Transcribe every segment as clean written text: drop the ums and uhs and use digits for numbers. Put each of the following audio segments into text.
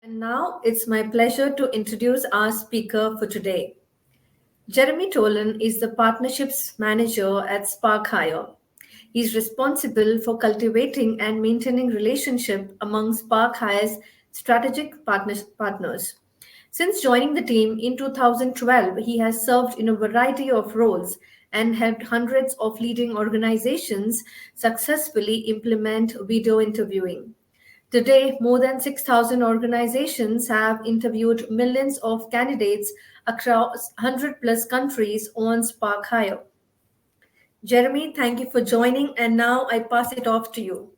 And now it's my pleasure to introduce our speaker for today. Jeremy Tolan is the Partnerships Manager at Spark Hire. He's responsible for cultivating and maintaining relationship among Spark Hire's strategic partners. Since joining the team in 2012, he has served in a variety of roles and helped hundreds of leading organizations successfully implement video interviewing. Today, more than 6,000 organizations have interviewed millions of candidates across 100 plus countries on Spark Hire. Jeremy, thank you for joining, and now I pass it off to you.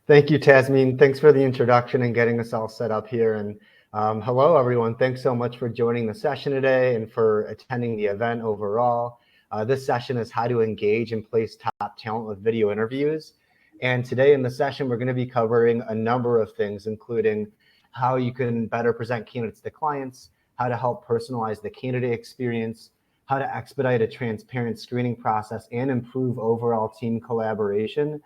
Thank you, Tasmin. Thanks for the introduction and getting us all set up here. And hello, everyone. Thanks so much for joining the session today and for attending the event overall. This session is how to engage and place top talent with video interviews. And today in the session, we're going to be covering a number of things, including how you can better present candidates to clients, how to help personalize the candidate experience, how to expedite a transparent screening process and improve overall team collaboration.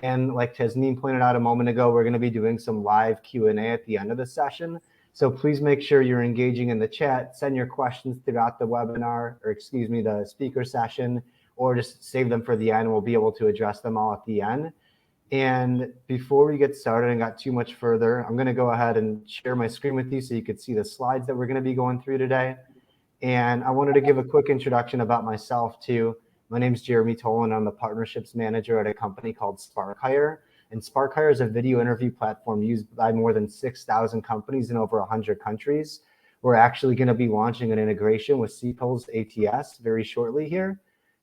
And like Tasneem pointed out a moment ago, we're going to be doing some live Q&A at the end of the session. So please make sure you're engaging in the chat, send your questions throughout the webinar, or excuse me, the speaker session, or just save them for the end. We'll be able to address them all at the end. And before we get started and got too much further, I'm going to go ahead and share my screen with you so you could see the slides that we're going to be going through today. And I wanted to give a quick introduction about myself too. My name is Jeremy Tolan. I'm the Partnerships Manager at a company called Spark Hire. And Spark Hire is a video interview platform used by more than 6,000 companies in over 100 countries. We're actually going to be launching an integration with Ceipal's ATS very shortly here.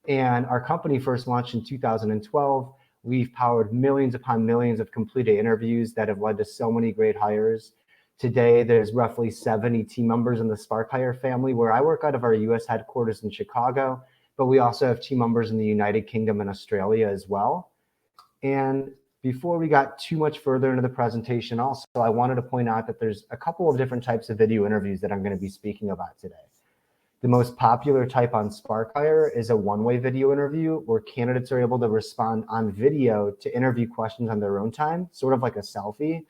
And our company first launched in 2012. We've powered millions upon millions of completed interviews that have led to so many great hires. Today, there's roughly 70 team members in the Spark Hire family, where I work out of our US headquarters in Chicago. But we also have team members in the United Kingdom and Australia as well. And before we got too much further into the presentation, also, I wanted to point out that there's a couple of different types of video interviews that I'm going to be speaking about today. The most popular type on Spark Hire is a one-way video interview where candidates are able to respond on video to interview questions on their own time, sort of like a selfie.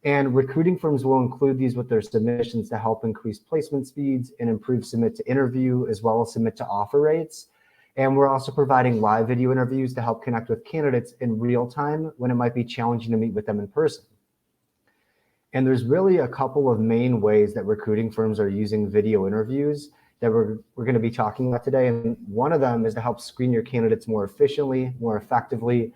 And recruiting firms will include these with their submissions to help increase placement speeds and improve submit to interview, as well as submit to offer rates. And we're also providing live video interviews to help connect with candidates in real time when it might be challenging to meet with them in person. And there's really a couple of main ways that recruiting firms are using video interviews that we're going to be talking about today. And one of them is to help screen your candidates more efficiently, more effectively,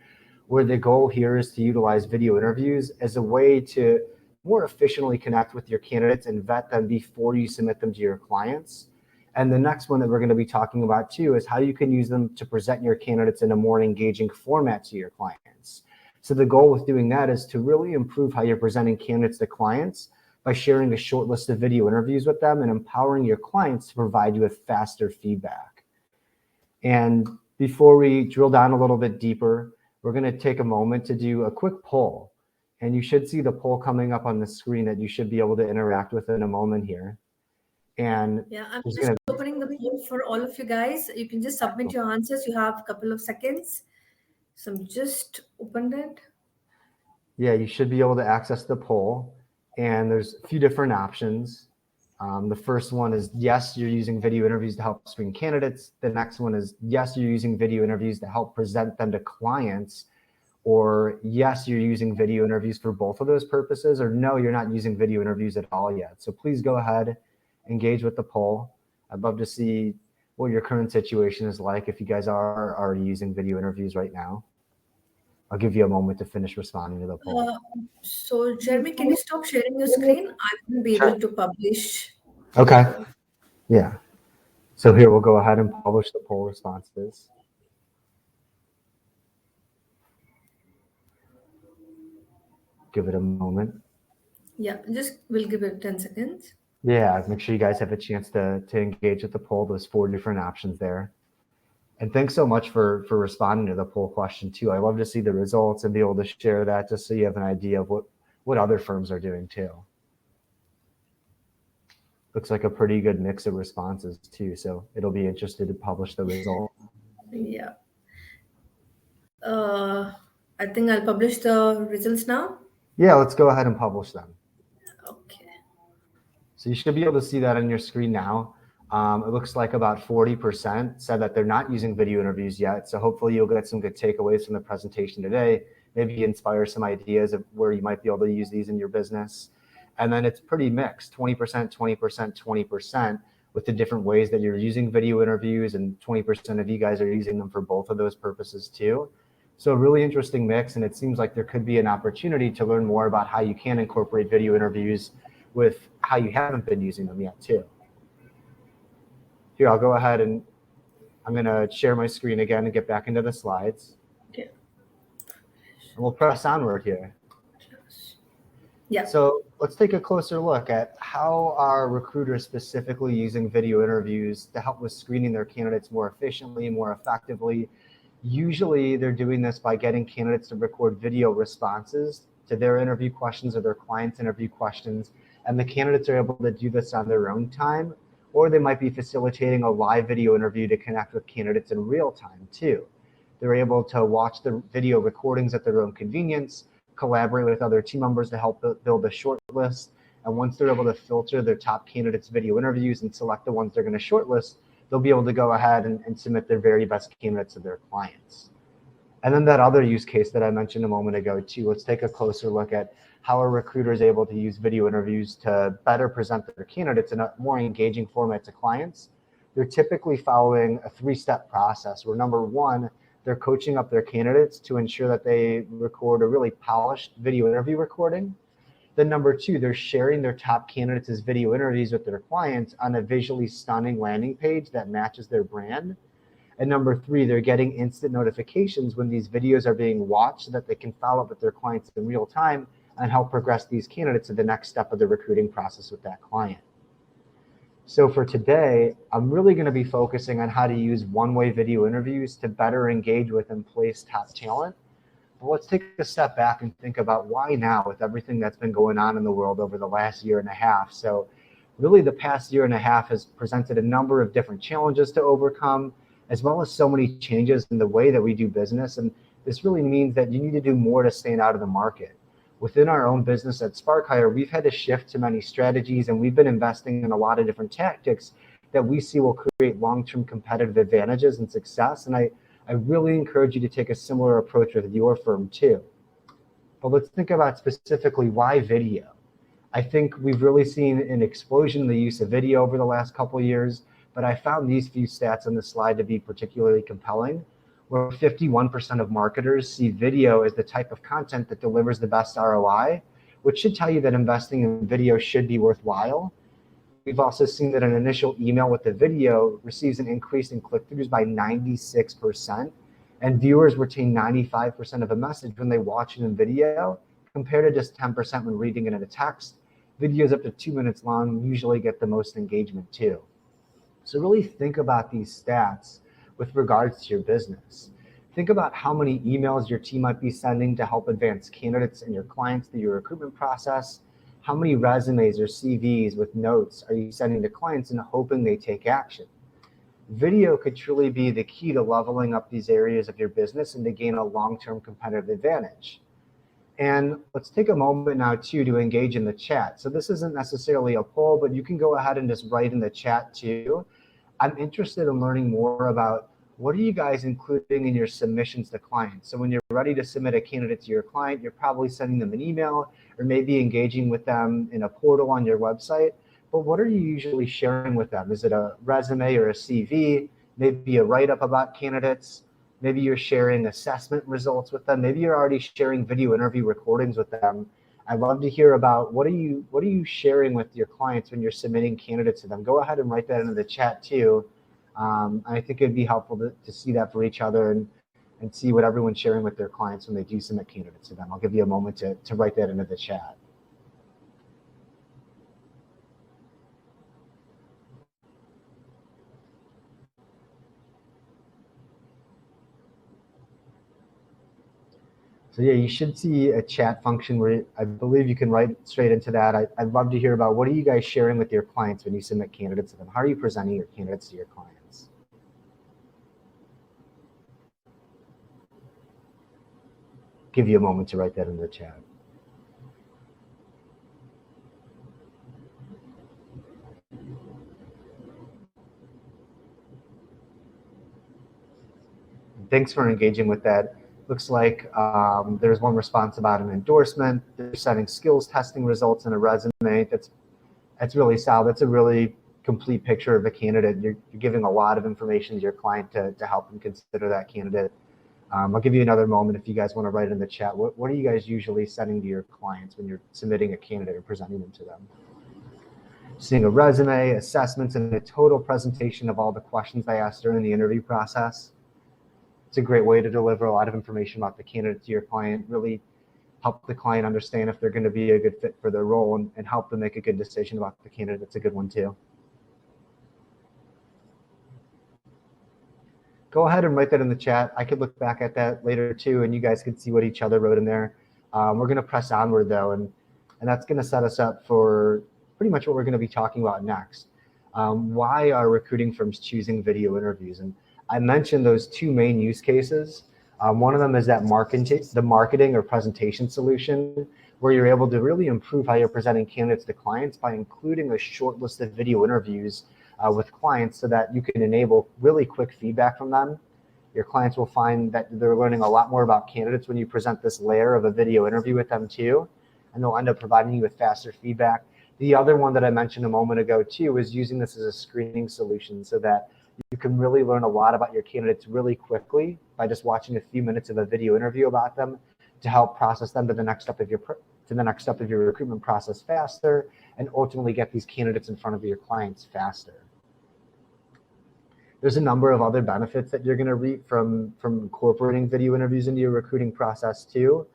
where the goal here is to utilize video interviews as a way to more efficiently connect with your candidates and vet them before you submit them to your clients. And the next one that we're going to be talking about too is how you can use them to present your candidates in a more engaging format to your clients. So the goal with doing that is to really improve how you're presenting candidates to clients by sharing a short list of video interviews with them and empowering your clients to provide you with faster feedback. And before we drill down a little bit deeper, we're going to take a moment to do a quick poll. And you should see the poll coming up on the screen that you should be able to interact with in a moment here. And yeah, I'm just opening the poll for all of you guys. You can just submit your answers. You have a couple of seconds. So I'm just opened it. Yeah, you should be able to access the poll. And there's a few different options. The first one is yes, you're using video interviews to help screen candidates. The next one is yes, you're using video interviews to help present them to clients. Or yes, you're using video interviews for both of those purposes. Or no, you're not using video interviews at all yet. So please go ahead, engage with the poll. I'd love to see what your current situation is like if you guys are already using video interviews right now. I'll give you a moment to finish responding to the poll. So Jeremy, can you stop sharing your screen? I won't be able to publish. Okay. Yeah. So here we'll go ahead and publish the poll responses. Give it a moment. Yeah, we'll give it 10 seconds. Yeah, make sure you guys have a chance to engage with the poll. There's 4 different options there. And thanks so much for responding to the poll question too. I love to see the results and be able to share that just so you have an idea of what other firms are doing too. Looks like a pretty good mix of responses too. So it'll be interesting to publish the result. Yeah. I think I'll publish the results now. Yeah, let's go ahead and publish them. So you should be able to see that on your screen now. It looks like about 40% said that they're not using video interviews yet. So hopefully you'll get some good takeaways from the presentation today, maybe inspire some ideas of where you might be able to use these in your business. And then it's pretty mixed, 20%, 20%, 20%, with the different ways that you're using video interviews, and 20% of you guys are using them for both of those purposes too. So a really interesting mix, and it seems like there could be an opportunity to learn more about how you can incorporate video interviews with how you haven't been using them yet too. Here, I'll go ahead and I'm going to share my screen again and get back into the slides. Okay. And we'll press onward here. Yeah. So let's take a closer look at how are recruiters specifically using video interviews to help with screening their candidates more efficiently, more effectively. Usually they're doing this by getting candidates to record video responses to their interview questions or their clients' interview questions, and the candidates are able to do this on their own time, or they might be facilitating a live video interview to connect with candidates in real time too. They're able to watch the video recordings at their own convenience, collaborate with other team members to help build a short list. And once they're able to filter their top candidates' video interviews and select the ones they're going to shortlist, they'll be able to go ahead and submit their very best candidates to their clients. And then that other use case that I mentioned a moment ago too, let's take a closer look at how a recruiter is able to use video interviews to better present their candidates in a more engaging format to clients. They're typically following a 3-step process where number one, they're coaching up their candidates to ensure that they record a really polished video interview recording. Then number two, they're sharing their top candidates' video interviews with their clients on a visually stunning landing page that matches their brand. And number three, they're getting instant notifications when these videos are being watched so that they can follow up with their clients in real time and help progress these candidates to the next step of the recruiting process with that client. So for today, I'm really going to be focusing on how to use one-way video interviews to better engage with and place top talent. But let's take a step back and think about why now with everything that's been going on in the world over the last year and a half. So really the past year and a half has presented a number of different challenges to overcome, as well as so many changes in the way that we do business. And this really means that you need to do more to stand out of the market. Within our own business at SparkHire, we've had to shift to many strategies, and we've been investing in a lot of different tactics that we see will create long-term competitive advantages and success. And I really encourage you to take a similar approach with your firm too. But let's think about specifically why video. I think we've really seen an explosion in the use of video over the last couple of years, but I found these few stats on the slide to be particularly compelling, where 51% of marketers see video as the type of content that delivers the best ROI, which should tell you that investing in video should be worthwhile. We've also seen that an initial email with the video receives an increase in click-throughs by 96%, and viewers retain 95% of a message when they watch it in video, compared to just 10% when reading it in a text. Videos up to 2 minutes long usually get the most engagement too. So really think about these stats with regards to your business. Think about how many emails your team might be sending to help advance candidates and your clients through your recruitment process. How many resumes or CVs with notes are you sending to clients and hoping they take action? Video could truly be the key to leveling up these areas of your business and to gain a long-term competitive advantage. And let's take a moment now too to engage in the chat. So this isn't necessarily a poll, but you can go ahead and just write in the chat too. I'm interested in learning more about what are you guys including in your submissions to clients. So when you're ready to submit a candidate to your client, you're probably sending them an email or maybe engaging with them in a portal on your website. But what are you usually sharing with them? Is it a resume or a CV? Maybe a write-up about candidates? Maybe you're sharing assessment results with them. Maybe you're already sharing video interview recordings with them. I'd love to hear about what are you sharing with your clients when you're submitting candidates to them. Go ahead and write that into the chat too. I think it'd be helpful to see that for each other and see what everyone's sharing with their clients when they do submit candidates to them. I'll give you a moment to write that into the chat. So yeah, you should see a chat function where I believe you can write straight into that. I'd love to hear about what are you guys sharing with your clients when you submit candidates to them? How are you presenting your candidates to your clients? Give you a moment to write that in the chat. Thanks for engaging with that. Looks like there's one response about an endorsement. They're setting skills testing results in a resume. That's really solid. That's a really complete picture of the candidate. You're giving a lot of information to your client to help them consider that candidate. I'll give you another moment if you guys want to write in the chat. What are you guys usually sending to your clients when you're submitting a candidate or presenting them to them? Seeing a resume, assessments, and a total presentation of all the questions they asked during the interview process. It's a great way to deliver a lot of information about the candidate to your client, really help the client understand if they're going to be a good fit for their role and help them make a good decision about the candidate. It's a good one too. Go ahead and write that in the chat. I could look back at that later too, and you guys can see what each other wrote in there. We're going to press onward though, and that's going to set us up for pretty much what we're going to be talking about next. Why are recruiting firms choosing video interviews? And I mentioned those two main use cases. One of them is that the marketing or presentation solution, where you're able to really improve how you're presenting candidates to clients by including a short list of video interviews with clients so that you can enable really quick feedback from them. Your clients will find that they're learning a lot more about candidates when you present this layer of a video interview with them too, and they'll end up providing you with faster feedback. The other one that I mentioned a moment ago too is using this as a screening solution so that you can really learn a lot about your candidates really quickly by just watching a few minutes of a video interview about them to help process them to the next step of your recruitment process faster and ultimately get these candidates in front of your clients faster. There's a number of other benefits that you're going to reap from incorporating video interviews into your recruiting process too.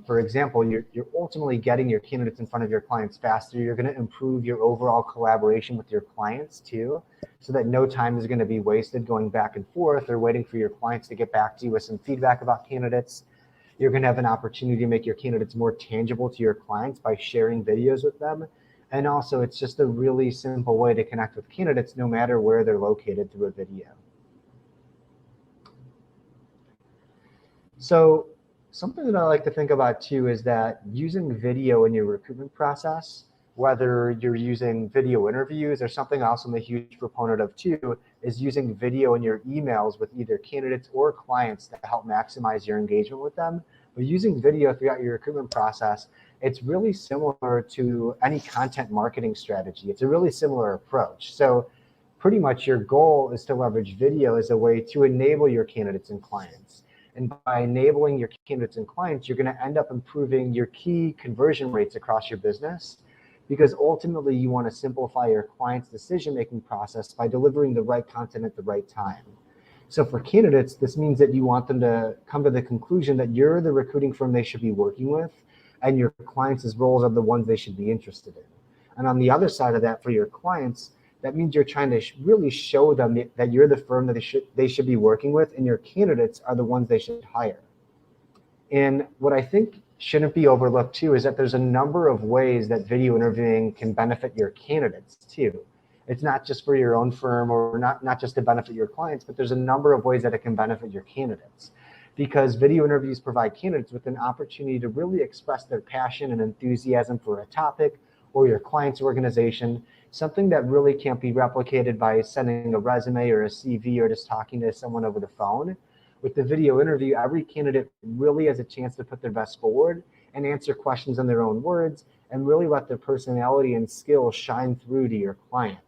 For example, you're ultimately getting your candidates in front of your clients faster. You're going to improve your overall collaboration with your clients too, so that no time is going to be wasted going back and forth or waiting for your clients to get back to you with some feedback about candidates. You're going to have an opportunity to make your candidates more tangible to your clients by sharing videos with them. And also, it's just a really simple way to connect with candidates no matter where they're located through a video. So something that I like to think about too is that using video in your recruitment process, whether you're using video interviews or something else I'm a huge proponent of too, is using video in your emails with either candidates or clients to help maximize your engagement with them. But using video throughout your recruitment process, it's really similar to any content marketing strategy. It's a really similar approach. So pretty much your goal is to leverage video as a way to enable your candidates and clients. And by enabling your candidates and clients, you're going to end up improving your key conversion rates across your business, because ultimately you want to simplify your client's decision-making process by delivering the right content at the right time. So for candidates, this means that you want them to come to the conclusion that you're the recruiting firm they should be working with, and your clients' roles are the ones they should be interested in. And on the other side of that, for your clients, that means you're trying to really show them that you're the firm that they should be working with, and your candidates are the ones they should hire. And what I think shouldn't be overlooked too is that there's a number of ways that video interviewing can benefit your candidates too. It's not just for your own firm or not just to benefit your clients, but there's a number of ways that it can benefit your candidates, because video interviews provide candidates with an opportunity to really express their passion and enthusiasm for a topic or your client's organization, something that really can't be replicated by sending a resume or a CV or just talking to someone over the phone. With the video interview, every candidate really has a chance to put their best forward and answer questions in their own words and really let their personality and skills shine through to your client.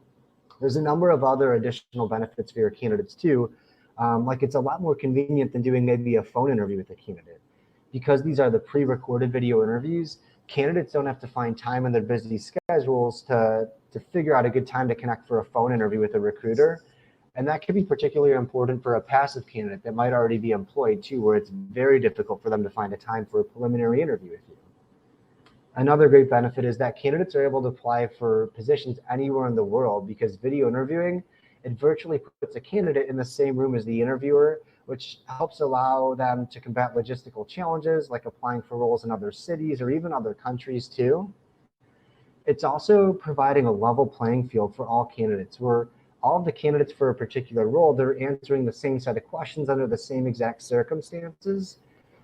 There's a number of other additional benefits for your candidates too. Like it's a lot more convenient than doing maybe a phone interview with a candidate. Because these are the pre-recorded video interviews, candidates don't have to find time in their busy schedules to figure out a good time to connect for a phone interview with a recruiter. And that can be particularly important for a passive candidate that might already be employed too, where it's very difficult for them to find a time for a preliminary interview with you. Another great benefit is that candidates are able to apply for positions anywhere in the world, because video interviewing, it virtually puts a candidate in the same room as the interviewer, which helps allow them to combat logistical challenges like applying for roles in other cities or even other countries too. It's also providing a level playing field for all candidates, where all of the candidates for a particular role, they're answering the same set of questions under the same exact circumstances.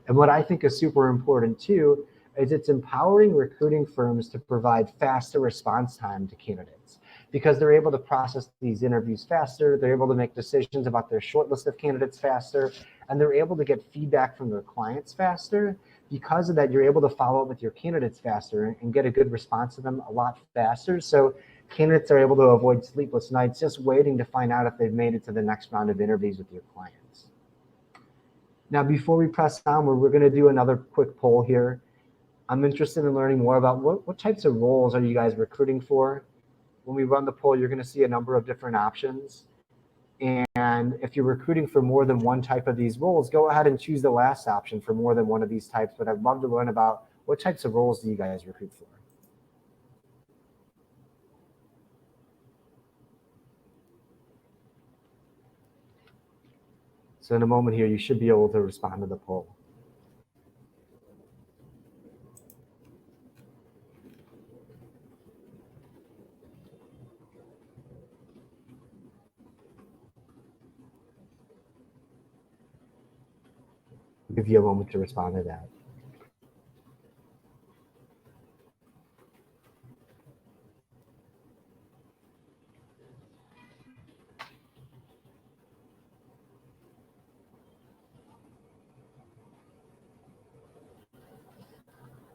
And what I think is super important too is it's empowering recruiting firms to provide faster response time to candidates. because they're able to process these interviews faster, they're able to make decisions about their short list of candidates faster, and they're able to get feedback from their clients faster. Because of that, you're able to follow up with your candidates faster and get a good response to them a lot faster. So candidates are able to avoid sleepless nights just waiting to find out if they've made it to the next round of interviews with your clients. Now, before we press on, we're going to do another quick poll here. I'm interested in learning more about what types of roles are you guys recruiting for? When we run the poll, you're going to see a number of different options. And if you're recruiting for more than one type of these roles, go ahead and choose the last option for more than one of these types. But I'd love to learn about what types of roles do you guys recruit for? So in a moment here, you should be able to respond to the poll. I'll give you a moment to respond to that.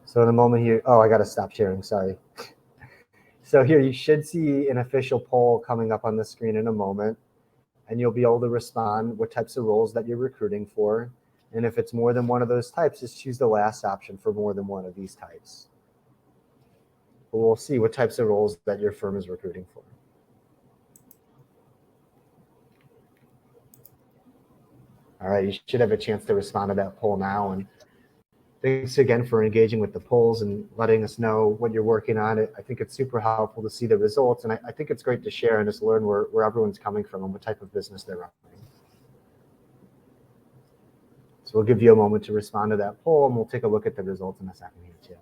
So in a moment here, oh, I got to stop sharing, sorry. So here you should see an official poll coming up on the screen in a moment, and you'll be able to respond what types of roles that you're recruiting for. And if it's more than one of those types, just choose the last option for more than one of these types. But we'll see what types of roles that your firm is recruiting for. All right, you should have a chance to respond to that poll now. And thanks again for engaging with the polls and letting us know what you're working on. I think it's super helpful to see the results. And I think it's great to share and just learn where everyone's coming from and what type of business they're running. So we'll give you a moment to respond to that poll, and we'll take a look at the results in a second here too.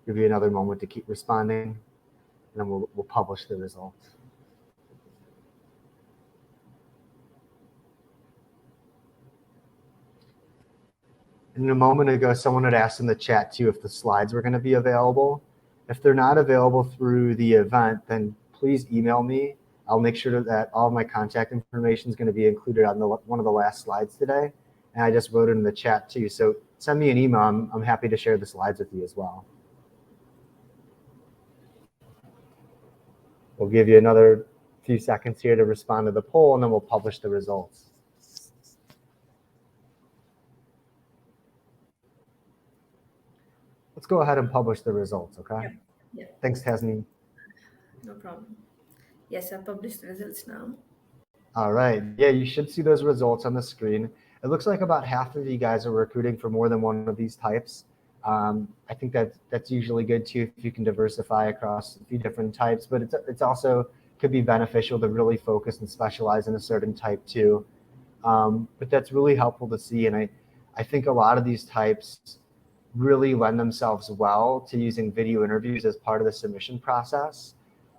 Give you another moment to keep responding, and then we'll publish the results. And a moment ago, someone had asked in the chat too if the slides were going to be available. If they're not available through the event, then please email me. I'll make sure that all of my contact information is going to be included on one of the last slides today. And I just wrote it in the chat too. So send me an email. I'm happy to share the slides with you as well. We'll give you another few seconds here to respond to the poll, and then we'll publish the results. Let's go ahead and publish the results, okay? Yeah. Thanks, Tasneem. No problem. Yes, I've published the results now. All right. Yeah, you should see those results on the screen. It looks like about half of you guys are recruiting for more than one of these types. I think that's usually good too if you can diversify across a few different types, but it's also could be beneficial to really focus and specialize in a certain type too. But that's really helpful to see. And I think a lot of these types really lend themselves well to using video interviews as part of the submission process.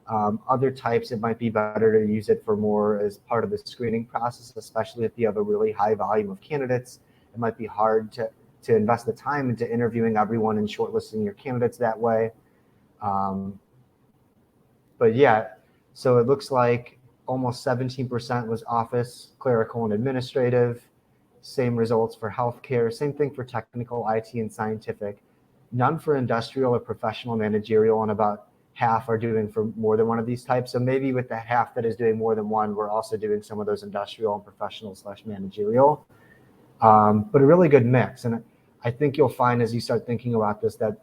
Other types, it might be better to use it for more as part of the screening process, especially if you have a really high volume of candidates. It might be hard to invest the time into interviewing everyone and shortlisting your candidates that way. But yeah, so it looks like almost 17% was office, clerical, and administrative. Same results for healthcare, same thing for technical, IT, and scientific. None for industrial or professional managerial, and about half are doing for more than one of these types. So maybe with the half that is doing more than one, we're also doing some of those industrial and professional / managerial. But a really good mix. And I think you'll find as you start thinking about this that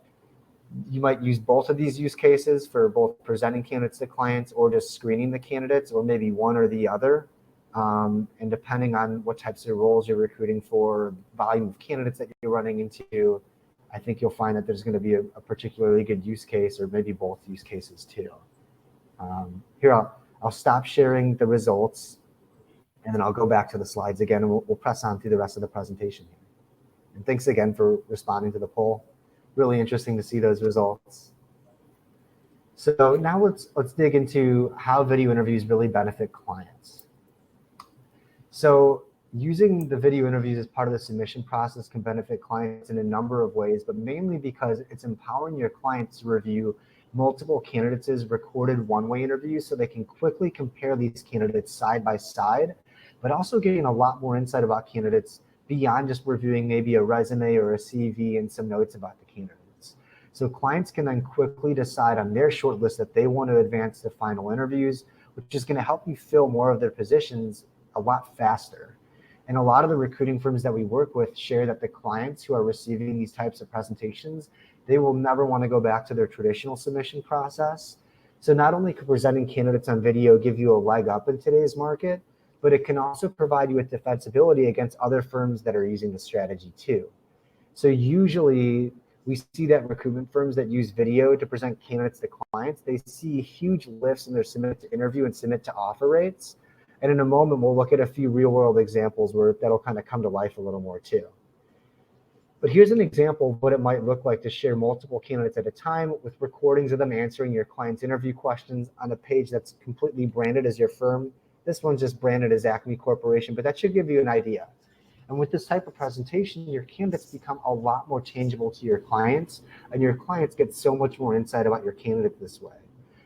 you might use both of these use cases for both presenting candidates to clients or just screening the candidates, or maybe one or the other. And depending on what types of roles you're recruiting for, volume of candidates that you're running into, I think you'll find that there's going to be a particularly good use case, or maybe both use cases too. Here, I'll stop sharing the results, and then I'll go back to the slides again, and we'll press on through the rest of the presentation here. And thanks again for responding to the poll. Really interesting to see those results. So now let's dig into how video interviews really benefit clients. So using the video interviews as part of the submission process can benefit clients in a number of ways, but mainly because it's empowering your clients to review multiple candidates' recorded one-way interviews so they can quickly compare these candidates side by side, but also getting a lot more insight about candidates beyond just reviewing maybe a resume or a CV and some notes about the candidates. So clients can then quickly decide on their short list that they want to advance to final interviews, which is going to help you fill more of their positions a lot faster. And a lot of the recruiting firms that we work with share that the clients who are receiving these types of presentations, they will never want to go back to their traditional submission process. So not only could presenting candidates on video give you a leg up in today's market, but it can also provide you with defensibility against other firms that are using the strategy too. So usually we see that recruitment firms that use video to present candidates to clients, they see huge lifts in their submit to interview and submit to offer rates. And in a moment, we'll look at a few real world examples where that'll kind of come to life a little more too. But here's an example of what it might look like to share multiple candidates at a time with recordings of them answering your client's interview questions on a page that's completely branded as your firm. This one's just branded as Acme Corporation, but that should give you an idea. And with this type of presentation, your candidates become a lot more tangible to your clients, and your clients get so much more insight about your candidate this way.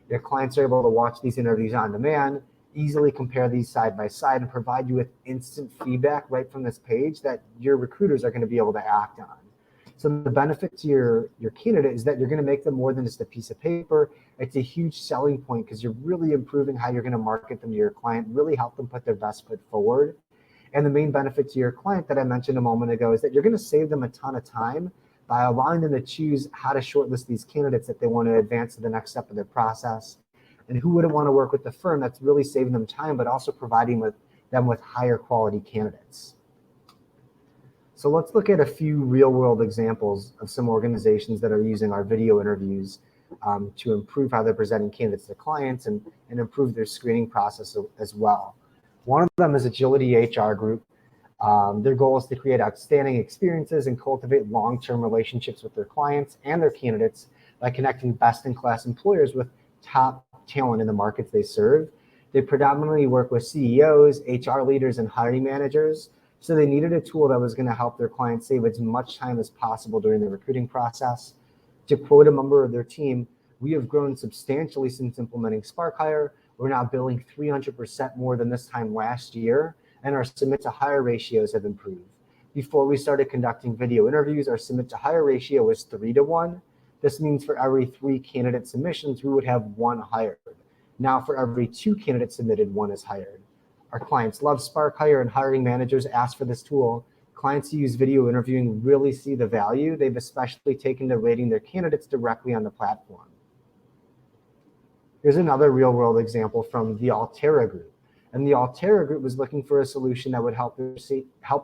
Your clients are able to watch these interviews on demand, easily compare these side by side, and provide you with instant feedback right from this page that your recruiters are going to be able to act on. So the benefit to your candidate is that you're going to make them more than just a piece of paper. It's a huge selling point because you're really improving how you're going to market them to your client, really help them put their best foot forward. And the main benefit to your client that I mentioned a moment ago is that you're going to save them a ton of time by allowing them to choose how to shortlist these candidates that they want to advance to the next step of their process. And who wouldn't want to work with the firm that's really saving them time, but also providing them with higher quality candidates. So let's look at a few real world examples of some organizations that are using our video interviews to improve how they're presenting candidates to clients and improve their screening process as well. One of them is Agility HR Group. Their goal is to create outstanding experiences and cultivate long-term relationships with their clients and their candidates by connecting best-in-class employers with top talent in the markets they serve. They predominantly work with CEOs, HR leaders, and hiring managers. So they needed a tool that was going to help their clients save as much time as possible during the recruiting process. To quote a member of their team, "We have grown substantially since implementing SparkHire. We're now billing 300% more than this time last year, and our submit to hire ratios have improved. Before we started conducting video interviews, our submit to hire ratio was 3-to-1. This means for every 3 candidate submissions, we would have 1 hired. Now for every 2 candidates submitted, 1 is hired. Our clients love SparkHire and hiring managers ask for this tool. Clients who use video interviewing really see the value. They've especially taken to rating their candidates directly on the platform." Here's another real world example from the Altera Group. And the Altera Group was looking for a solution that would help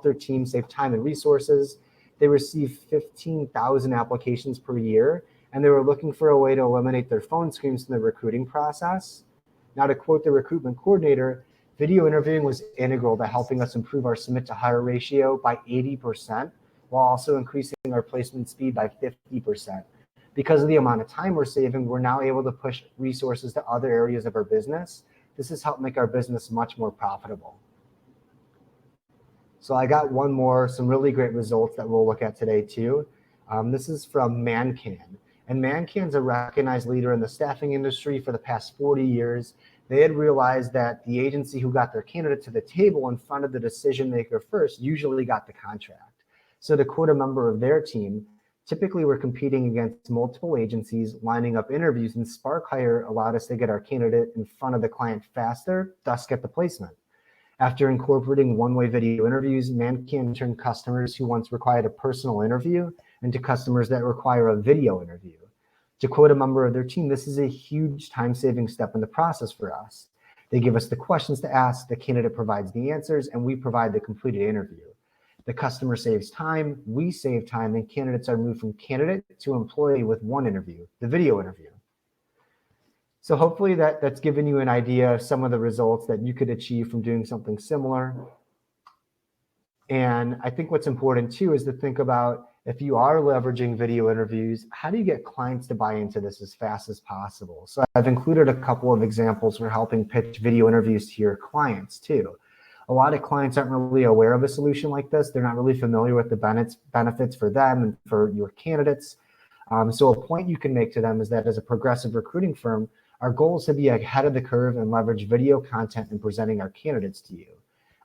their team save time and resources. They receive 15,000 applications per year, and they were looking for a way to eliminate their phone screens from the recruiting process. Now, to quote the recruitment coordinator, "Video interviewing was integral to helping us improve our submit to hire ratio by 80%, while also increasing our placement speed by 50%. Because of the amount of time we're saving, we're now able to push resources to other areas of our business. This has helped make our business much more profitable." So I got one more, some really great results that we'll look at today too. This is from Mancan. And Mancan's a recognized leader in the staffing industry for the past 40 years. They had realized that the agency who got their candidate to the table in front of the decision maker first usually got the contract. So to quote a member of their team, "Typically we're competing against multiple agencies, lining up interviews, and SparkHire allowed us to get our candidate in front of the client faster, thus get the placement. After incorporating one-way video interviews, Mancan turned customers who once required a personal interview into customers that require a video interview. To quote a member of their team, this is a huge time-saving step in the process for us. They give us the questions to ask, the candidate provides the answers, and we provide the completed interview. The customer saves time, we save time, and candidates are moved from candidate to employee with one interview, the video interview." So hopefully that's given you an idea of some of the results that you could achieve from doing something similar. And I think what's important too is to think about, if you are leveraging video interviews, how do you get clients to buy into this as fast as possible? So I've included a couple of examples for helping pitch video interviews to your clients too. A lot of clients aren't really aware of a solution like this. They're not really familiar with the benefits for them and for your candidates. So a point you can make to them is that as a progressive recruiting firm, our goal is to be ahead of the curve and leverage video content in presenting our candidates to you.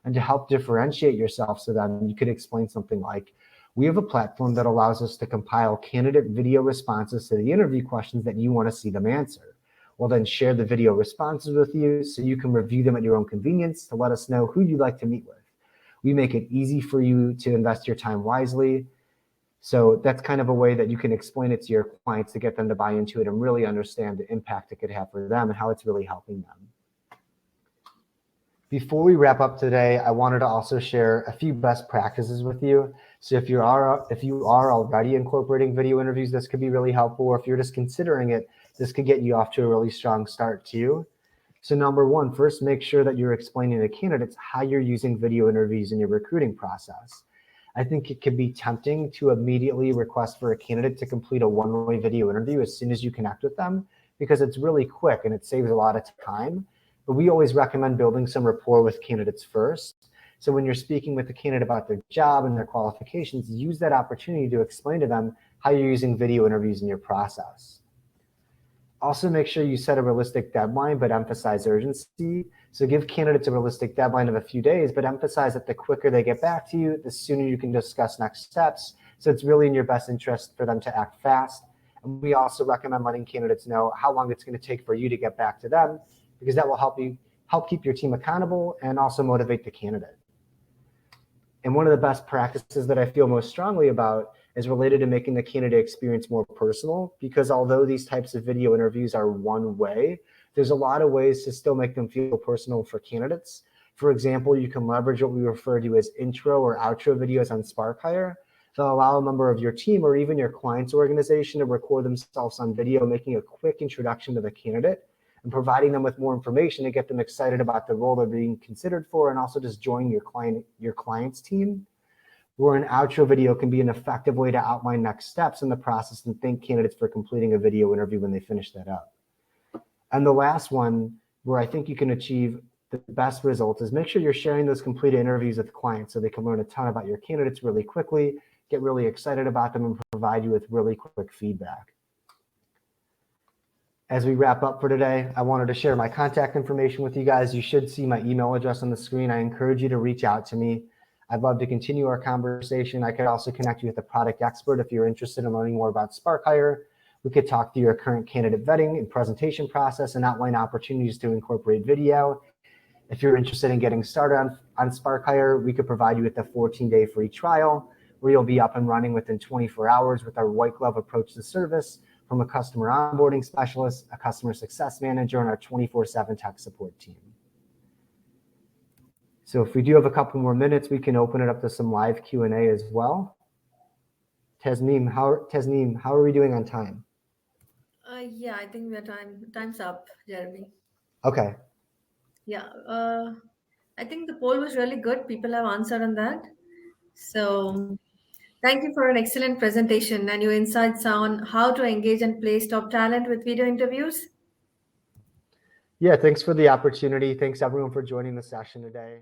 And to help differentiate yourself to them, you could explain something like, we have a platform that allows us to compile candidate video responses to the interview questions that you want to see them answer. We'll then share the video responses with you so you can review them at your own convenience to let us know who you'd like to meet with. We make it easy for you to invest your time wisely. So that's kind of a way that you can explain it to your clients to get them to buy into it and really understand the impact it could have for them and how it's really helping them. Before we wrap up today, I wanted to also share a few best practices with you. So if you are already incorporating video interviews, this could be really helpful. Or if you're just considering it, this could get you off to a really strong start too. So number one, first make sure that you're explaining to candidates how you're using video interviews in your recruiting process. I think it can be tempting to immediately request for a candidate to complete a one-way video interview as soon as you connect with them, because it's really quick and it saves a lot of time. But we always recommend building some rapport with candidates first. So when you're speaking with the candidate about their job and their qualifications, use that opportunity to explain to them how you're using video interviews in your process. Also, make sure you set a realistic deadline, but emphasize urgency. So give candidates a realistic deadline of a few days, but emphasize that the quicker they get back to you, the sooner you can discuss next steps. So it's really in your best interest for them to act fast. And we also recommend letting candidates know how long it's going to take for you to get back to them, because that will help keep your team accountable and also motivate the candidate. And one of the best practices that I feel most strongly about is related to making the candidate experience more personal, because although these types of video interviews are one way, there's a lot of ways to still make them feel personal for candidates. For example, you can leverage what we refer to as intro or outro videos on SparkHire. They'll allow a member of your team or even your client's organization to record themselves on video, making a quick introduction to the candidate and providing them with more information to get them excited about the role they're being considered for, and also just join your client's team. Where an outro video can be an effective way to outline next steps in the process and thank candidates for completing a video interview when they finish that up. And the last one, where I think you can achieve the best results, is make sure you're sharing those completed interviews with clients so they can learn a ton about your candidates really quickly, get really excited about them, and provide you with really quick feedback. As we wrap up for today, I wanted to share my contact information with you guys. You should see my email address on the screen. I encourage you to reach out to me. I'd love to continue our conversation. I could also connect you with a product expert if you're interested in learning more about SparkHire. We could talk through your current candidate vetting and presentation process and outline opportunities to incorporate video. If you're interested in getting started on SparkHire, we could provide you with a 14-day free trial where you'll be up and running within 24 hours with our white glove approach to service from a customer onboarding specialist, a customer success manager, and our 24/7 tech support team. So if we do have a couple more minutes, we can open it up to some live Q&A as well. Tasneem, how are we doing on time? Yeah, I think time's up, Jeremy. Okay. Yeah, I think the poll was really good. People have answered on that. So thank you for an excellent presentation and your insights on how to engage and place top talent with video interviews. Yeah, thanks for the opportunity. Thanks everyone for joining the session today.